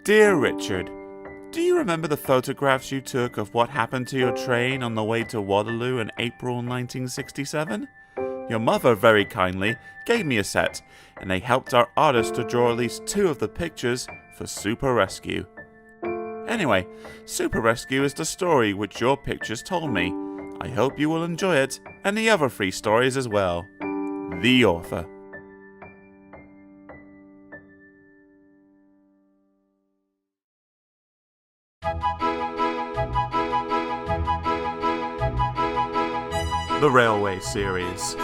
Dear Richard, do you remember the photographs you took of what happened to your train on the way to Waterloo in April 1967? Your mother very kindly gave me a set, and they helped our artist to draw at least 2 of the pictures for Super Rescue. Anyway, Super Rescue is the story which your pictures told me. I hope you will enjoy it, and the other 3 stories as well. The author. The Railway Series.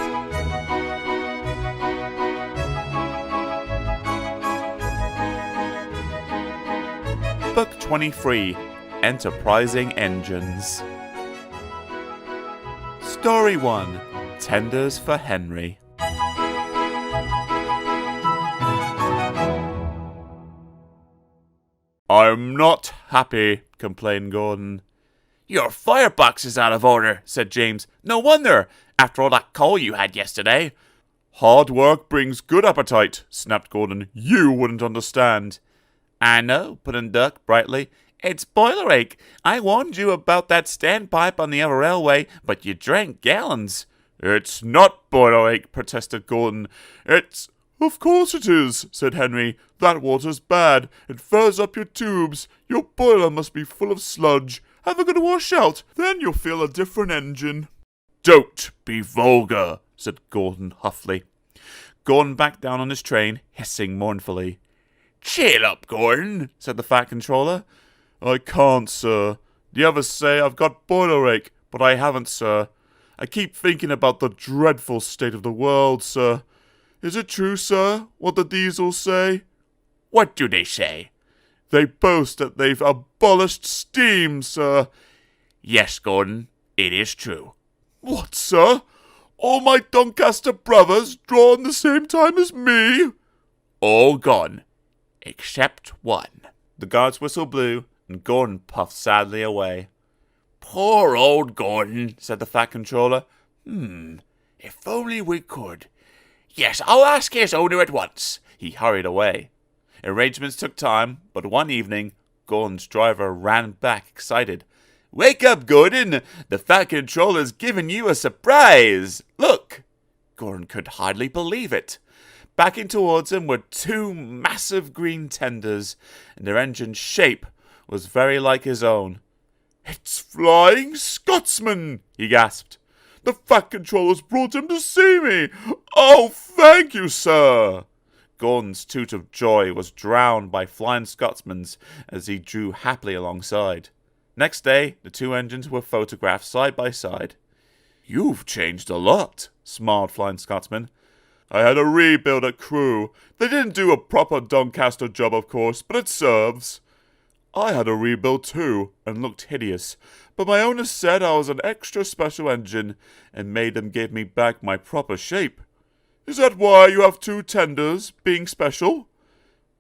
Book 23, Enterprising Engines. Story 1, Tenders for Henry. I'm not happy, complained Gordon. Your firebox is out of order, said James. No wonder, after all that coal you had yesterday. Hard work brings good appetite, snapped Gordon. You wouldn't understand. I know, put in Duck brightly. It's boiler ache. I warned you about that standpipe on the other railway, but you drank gallons. It's not boiler ache, protested Gordon. It's... Of course it is, said Henry. That water's bad. It furs up your tubes. Your boiler must be full of sludge. Have a good wash out, then you'll feel a different engine. Don't be vulgar, said Gordon huffily. Gordon backed down on his train, hissing mournfully. Chill up, Gordon, said the Fat Controller. I can't, sir. The others say I've got boiler ache, but I haven't, sir. I keep thinking about the dreadful state of the world, sir. Is it true, sir, what the diesels say? What do they say? They boast that they've abolished steam, sir. Yes, Gordon, it is true. What, sir? All my Doncaster brothers drawn the same time as me? All gone, except one. The guard's whistle blew, and Gordon puffed sadly away. Poor old Gordon, said the Fat Controller. If only we could. Yes, I'll ask his owner at once. He hurried away. Arrangements took time, but one evening, Gordon's driver ran back excited. Wake up, Gordon! The Fat Controller's given you a surprise! Look! Gordon could hardly believe it. Backing towards him were 2 massive green tenders, and their engine's shape was very like his own. It's Flying Scotsman, he gasped. The Fat Controller's brought him to see me. Oh, thank you, sir. Gordon's toot of joy was drowned by Flying Scotsman's as he drew happily alongside. Next day, the 2 engines were photographed side by side. You've changed a lot, smiled Flying Scotsman. I had a rebuild at Crewe. They didn't do a proper Doncaster job, of course, but it serves. I had a rebuild too, and looked hideous, but my owner said I was an extra special engine, and made them give me back my proper shape. Is that why you have 2 tenders, being special?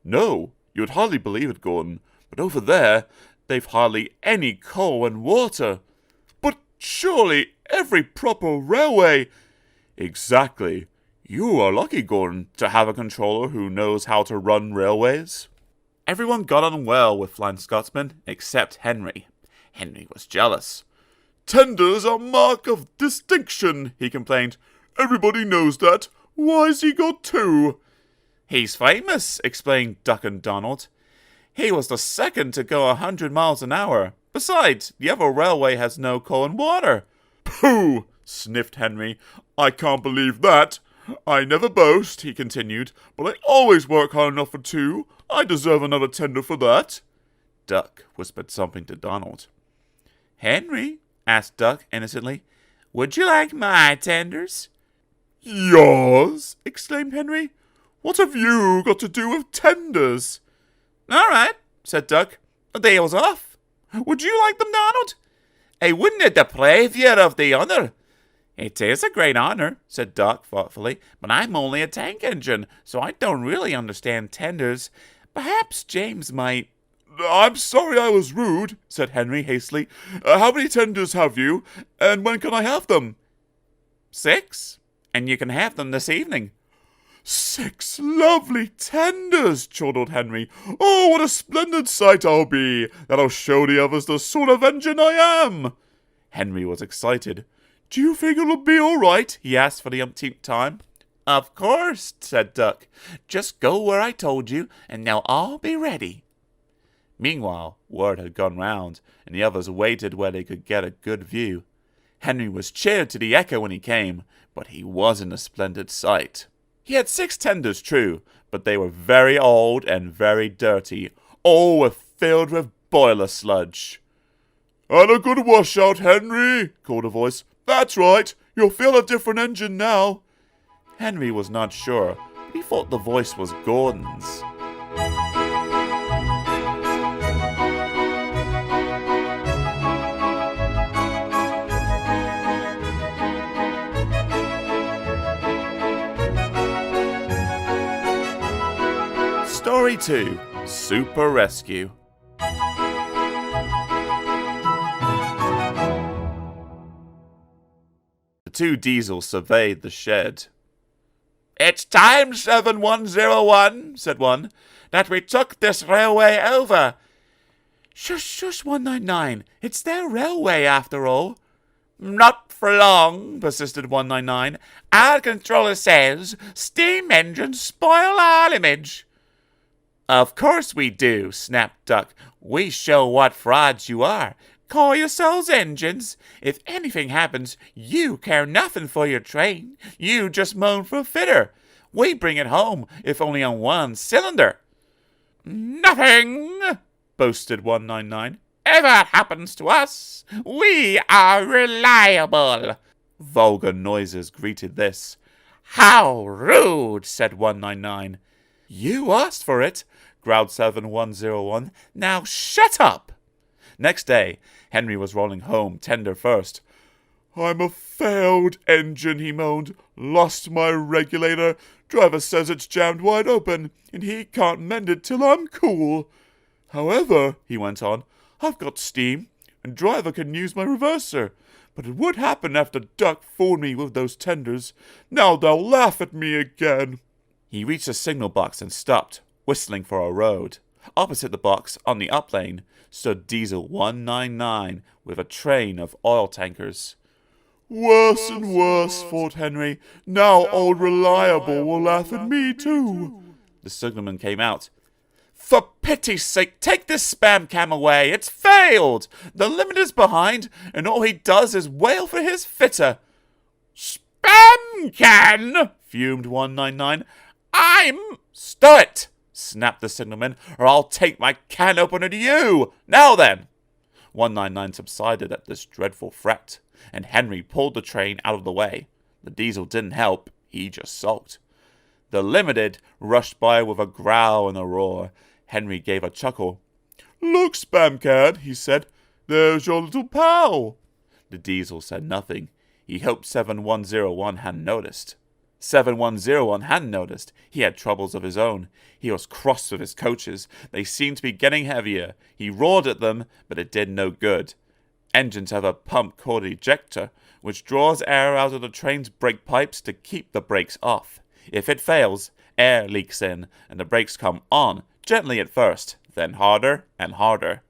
No, you would hardly believe it, Gordon, but over there, they've hardly any coal and water. But surely every proper railway... Exactly. You are lucky, Gordon, to have a controller who knows how to run railways. Everyone got on well with Flying Scotsman, except Henry. Henry was jealous. Tenders are a mark of distinction, he complained. Everybody knows that. Why's he got 2? He's famous, explained Duck and Donald. He was the second to go 100 miles an hour. Besides, the other railway has no coal and water. Pooh, sniffed Henry. I can't believe that. I never boast, he continued, but I always work hard enough for 2. I deserve another tender for that. Duck whispered something to Donald. Henry, asked Duck innocently, would you like my tenders? Yours? Exclaimed Henry. What have you got to do with tenders? All right, said Duck. The deal's off. Would you like them, Donald? I wouldn't deprive you of the honour. It is a great honor, said Duck thoughtfully, but I'm only a tank engine, so I don't really understand tenders. Perhaps James might. I'm sorry I was rude, said Henry hastily. How many tenders have you, and when can I have them? 6, and you can have them this evening. 6 lovely tenders, chortled Henry. Oh, what a splendid sight I'll be! That'll show the others the sort of engine I am. Henry was excited. Do you think it'll be all right? He asked for the umpteenth time. Of course, said Duck. Just go where I told you, and they'll all be ready. Meanwhile, word had gone round, and the others waited where they could get a good view. Henry was cheered to the echo when he came, but he wasn't a splendid sight. He had 6 tenders, true, but they were very old and very dirty, all were filled with boiler sludge. And a good washout, Henry, called a voice. That's right, you'll feel a different engine now. Henry was not sure, but he thought the voice was Gordon's. Story 2, Super Rescue. The 2 diesels surveyed the shed. It's time, 7101, said one, that we took this railway over. Shush, 199. It's their railway, after all. Not for long, persisted 199. Our controller says steam engines spoil our image. Of course we do, snapped Duck. We show what frauds you are. Call yourselves engines. If anything happens, you care nothing for your train. You just moan for a fitter. We bring it home, if only on 1 cylinder. Nothing, boasted 199, ever happens to us. We are reliable. Vulgar noises greeted this. How rude, said 199. You asked for it, growled 7101. Now shut up. Next day, Henry was rolling home, tender first. I'm a failed engine, he moaned. Lost my regulator. Driver says it's jammed wide open, and he can't mend it till I'm cool. However, he went on, I've got steam, and driver can use my reverser. But it would happen after Duck fooled me with those tenders. Now they'll laugh at me again. He reached a signal box and stopped, whistling for a road. Opposite the box, on the up lane, stood Diesel 199 with a train of oil tankers. Worse and worse, thought Henry. Now old Reliable will laugh at me too. The signalman came out. For pity's sake, take this spam cam away. It's failed. The limiter's behind, and all he does is wail for his fitter. Spam can, fumed 199. Stow it, snapped the signalman, or I'll take my can opener to you. Now then. 199 subsided at this dreadful threat, and Henry pulled the train out of the way. The diesel didn't help, he just sulked. The limited rushed by with a growl and a roar. Henry gave a chuckle. Look, Spamcad, he said. There's your little pal. The diesel said nothing. He hoped 7101 hadn't noticed. 7101 hadn't noticed. He had troubles of his own. He was cross with his coaches. They seemed to be getting heavier. He roared at them, but it did no good. Engines have a pump called ejector, which draws air out of the train's brake pipes to keep the brakes off. If it fails, air leaks in, and the brakes come on, gently at first, then harder and harder.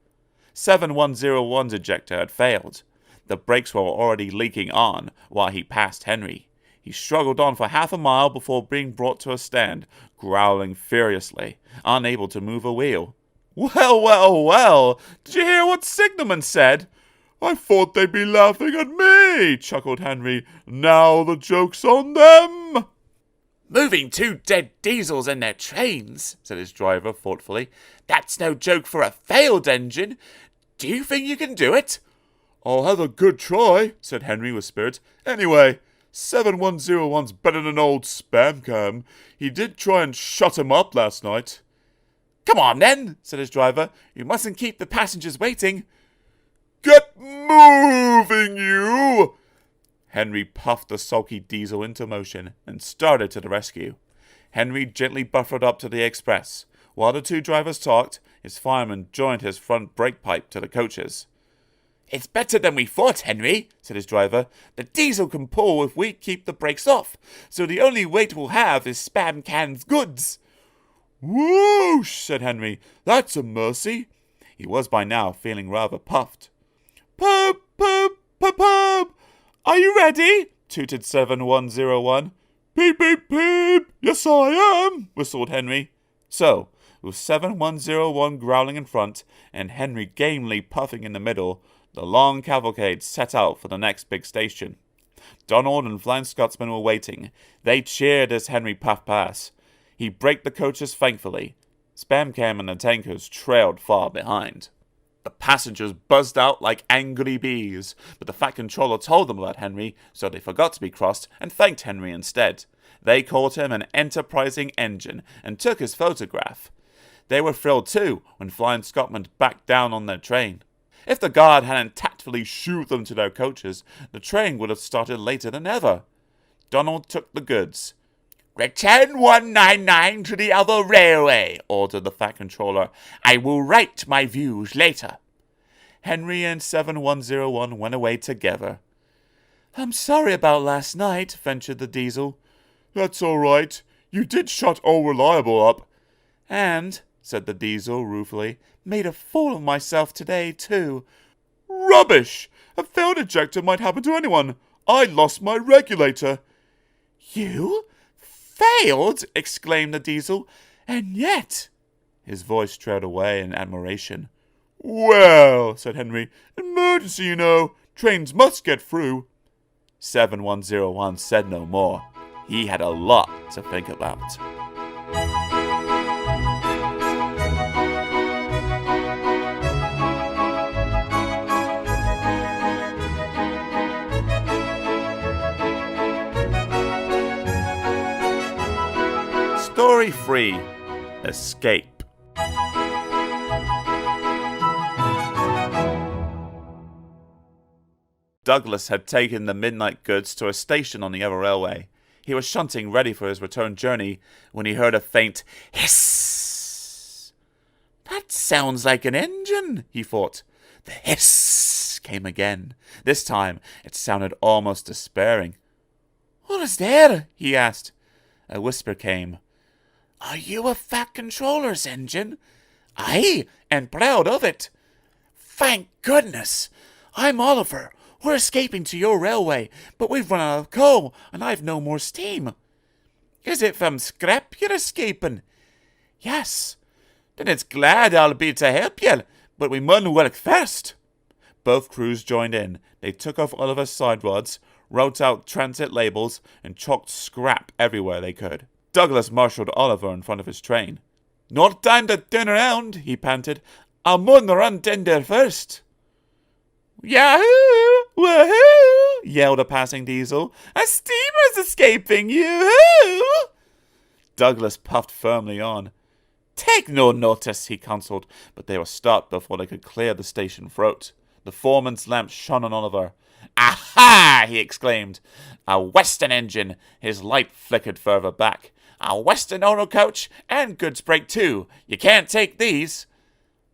7101's ejector had failed. The brakes were already leaking on while he passed Henry. He struggled on for half a mile before being brought to a stand, growling furiously, unable to move a wheel. Well, did you hear what Signalman said? I thought they'd be laughing at me, chuckled Henry. Now the joke's on them. Moving 2 dead diesels in their trains, said his driver thoughtfully. That's no joke for a failed engine. Do you think you can do it? I'll have a good try, said Henry with spirit. Anyway, 7101's better than old Spamcam. He did try and shut him up last night. Come on then, said his driver. You mustn't keep the passengers waiting. Get moving, you! Henry puffed the sulky diesel into motion and started to the rescue. Henry gently buffered up to the express. While the two drivers talked, his fireman joined his front brake pipe to the coach's. "It's better than we thought, Henry," said his driver. "The diesel can pull if we keep the brakes off, so the only weight we'll have is Spam Can's goods." "Whoosh," said Henry. "That's a mercy." He was by now feeling rather puffed. "Pub, pub, pub, pub. Are you ready?" tooted 7101. "Beep, beep, beep. Yes, I am," whistled Henry. So, with 7101 growling in front and Henry gamely puffing in the middle, the long cavalcade set out for the next big station. Donald and Flying Scotsman were waiting. They cheered as Henry puffed past. He braked the coaches thankfully. Spamcam and the tankers trailed far behind. The passengers buzzed out like angry bees, but the Fat Controller told them about Henry, so they forgot to be crossed and thanked Henry instead. They called him an enterprising engine and took his photograph. They were thrilled too when Flying Scotsman backed down on their train. If the guard hadn't tactfully shooed them to their coaches, the train would have started later than ever. Donald took the goods. "Return 199 to the other railway," ordered the Fat Controller. "I will write my views later." Henry and 7101 went away together. "I'm sorry about last night," ventured the diesel. "That's all right. You did shut all reliable up." "And," said the diesel ruefully, "made a fool of myself today, too." "Rubbish! A failed ejector might happen to anyone. I lost my regulator." "You? Failed?" exclaimed the diesel. "And yet—" His voice trailed away in admiration. "Well," said Henry, "emergency, you know. Trains must get through." 7101 said no more. He had a lot to think about. Story 3. Escape. Douglas had taken the midnight goods to a station on the other railway. He was shunting ready for his return journey when he heard a faint hiss. "That sounds like an engine," he thought. The hiss came again. This time it sounded almost despairing. "What is there?" he asked. A whisper came. "Are you a Fat Controller's engine?" "Aye, and proud of it." "Thank goodness! I'm Oliver. We're escaping to your railway, but we've run out of coal, and I've no more steam." "Is it from scrap you're escaping?" "Yes." "Then it's glad I'll be to help you, but we mun work first." Both crews joined in. They took off Oliver's side rods, wrote out transit labels, and chalked scrap everywhere they could. Douglas marshalled Oliver in front of his train. "Not time to turn around," he panted. "I mun run tender first." "Yahoo! Woohoo!" yelled a passing diesel. "A steamer's escaping! Yoo-hoo!" Douglas puffed firmly on. "Take no notice," he counseled, but they were stopped before they could clear the station throat. The foreman's lamp shone on Oliver. "Aha!" he exclaimed. "A Western engine!" His light flickered further back. "A Western auto coach and goods brake too. You can't take these."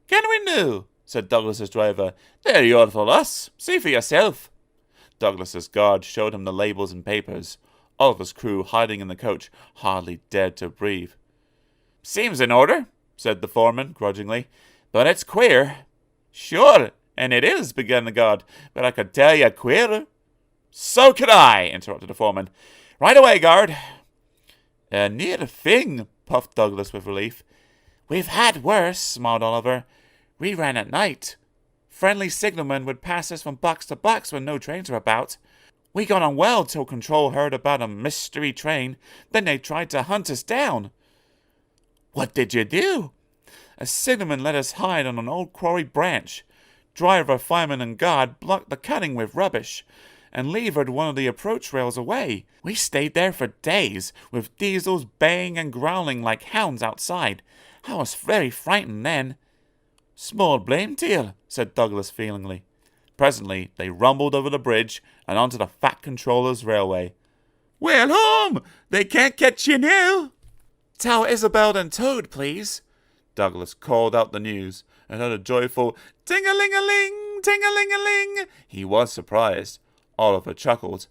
"Can we now?" said Douglas's driver. "They're yours for us. See for yourself." Douglas's guard showed him the labels and papers. Oliver's crew, hiding in the coach, hardly dared to breathe. "Seems in order," said the foreman grudgingly. "But it's queer." "Sure, and it is," began the guard, "but I could tell you queerer." "So could I," interrupted the foreman. "Right away, guard." "A near thing," puffed Douglas with relief. "We've had worse," smiled Oliver. "We ran at night. Friendly signalmen would pass us from box to box when no trains were about. We got on well till Control heard about a mystery train. Then they tried to hunt us down." "What did you do?" "A signalman let us hide on an old quarry branch. Driver, fireman, and guard blocked the cutting with rubbish and levered one of the approach rails away. We stayed there for days, with diesels baying and growling like hounds outside. I was very frightened then." "Small blame to you," said Douglas feelingly. presently they rumbled over the bridge and onto the Fat Controller's railway. "Well, home! They can't catch you now!" "Tell Isabel and Toad, please." Douglas called out the news and heard a joyful ting-a-ling-a-ling, ting-a-ling-a-ling. He was surprised. Oliver chuckled.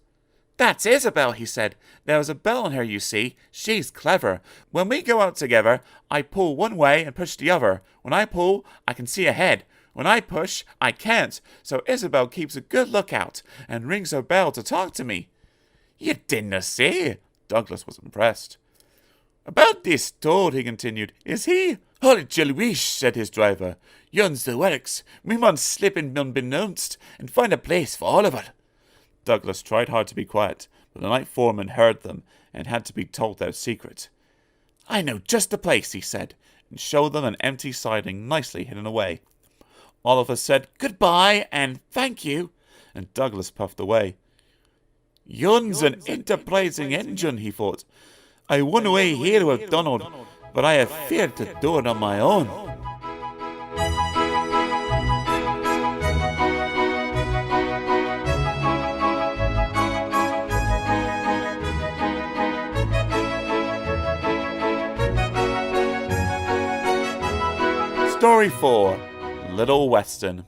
"That's Isabel," he said. "There's a bell on her, you see. She's clever. When we go out together, I pull one way and push the other. When I pull, I can see ahead. When I push, I can't. So Isabel keeps a good lookout and rings her bell to talk to me." "You didna say?" Douglas was impressed. "About this Toad," he continued. "Is he?" "Holy Jeluish," said his driver. "Yon's the works. We mun slip in unbeknownst and find a place for Oliver." Douglas tried hard to be quiet, but the night foreman heard them and had to be told their secret. "I know just the place," he said, and showed them an empty siding nicely hidden away. Oliver said goodbye and thank you, and Douglas puffed away. "Yon's an enterprising engine," he thought. "I won away here with Donald, but I have feared to do it on my own." Story 4. Little Western.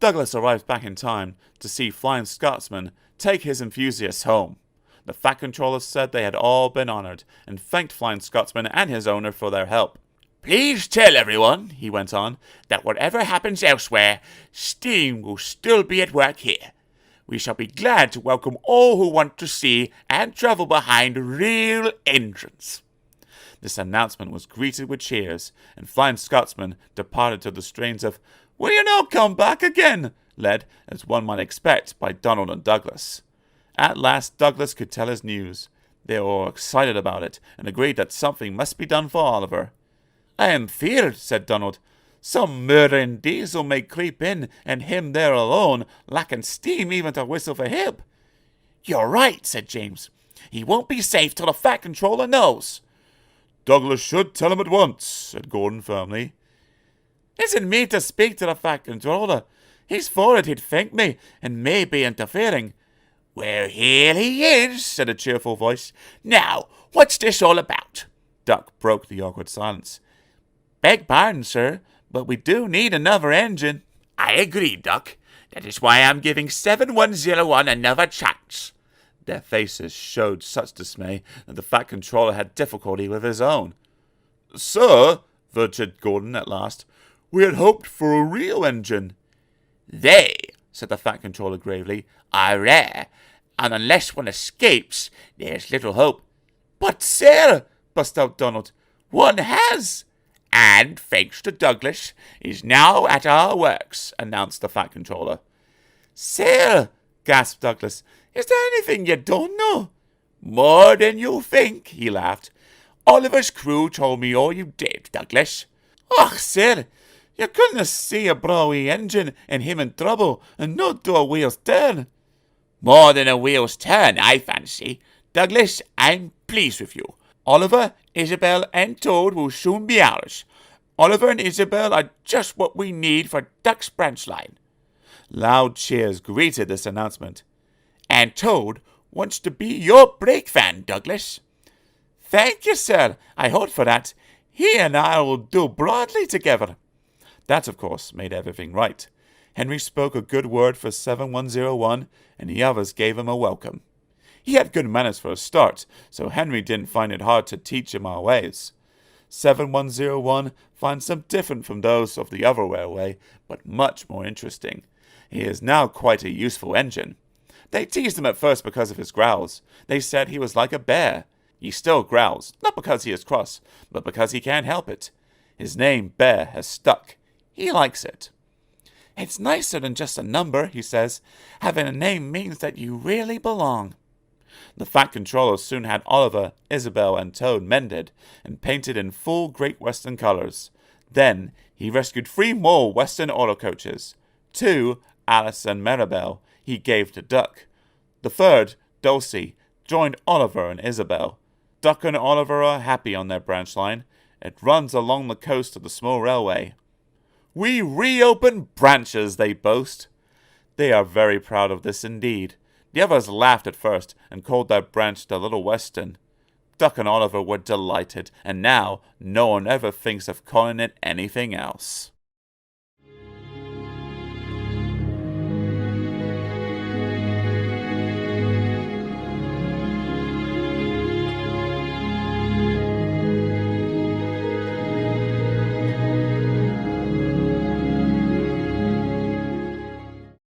Douglas arrived back in time to see Flying Scotsman take his enthusiasts home. The Fat Controller said they had all been honoured and thanked Flying Scotsman and his owner for their help. "Please tell everyone," he went on, "that whatever happens elsewhere, steam will still be at work here. We shall be glad to welcome all who want to see and travel behind real engines." This announcement was greeted with cheers, and Flying Scotsman departed to the strains of "Will you not come back again?" led, as one might expect, by Donald and Douglas. At last Douglas could tell his news. They were all excited about it, and agreed that something must be done for Oliver. "I am feared," said Donald. "Some murdering diesel may creep in, and him there alone, lacking steam even to whistle for help." "You're right," said James. "He won't be safe till the Fat Controller knows." "Douglas should tell him at once," said Gordon firmly. "Isn't me to speak to the Fat Controller? He's forward he'd thank me, and may be interfering." "Well, here he is," said a cheerful voice. "Now, what's this all about?" Duck broke the awkward silence. "Beg pardon, sir, but we do need another engine." "I agree, Duck. That is why I'm giving 7101 another chance." Their faces showed such dismay that the Fat Controller had difficulty with his own. "Sir," ventured Gordon at last, "we had hoped for a real engine." "They," said the Fat Controller gravely, "are rare, and unless one escapes, there's little hope." "But, sir," burst out Donald, "one has." "And, thanks to Douglas, is now at our works," announced the Fat Controller. "Sir," gasped Douglas, "is there anything you don't know?" "More than you think," he laughed. "Oliver's crew told me all you did, Douglas." "Och, sir, you couldn't see a brawy engine and him in trouble and not do a wheel's turn." "More than a wheel's turn, I fancy. Douglas, I'm pleased with you. Oliver, Isabel, and Toad will soon be ours. Oliver and Isabel are just what we need for Duck's branch line." Loud cheers greeted this announcement. "And Toad wants to be your brake van, Douglas." "Thank you, sir. I hoped for that. He and I will do broadly together." That, of course, made everything right. Henry spoke a good word for 7101, and the others gave him a welcome. He had good manners for a start, so Henry didn't find it hard to teach him our ways. 7101 finds them different from those of the other railway, but much more interesting. He is now quite a useful engine. They teased him at first because of his growls. They said he was like a bear. He still growls, not because he is cross, but because he can't help it. His name, Bear, has stuck. He likes it. "It's nicer than just a number," he says. "Having a name means that you really belong." The Fat Controller soon had Oliver, Isabel, and Toad mended and painted in full Great Western colours. Then he rescued 3 more Western auto coaches. 2, Alice and Maribel, he gave to Duck. The 3rd, Dulcie, joined Oliver and Isabel. Duck and Oliver are happy on their branch line, It runs along the coast of the small railway. We reopen branches, they boast. They are very proud of this indeed. The others laughed at first and called their branch the Little Western. Duck and Oliver were delighted, and now no one ever thinks of calling it anything else.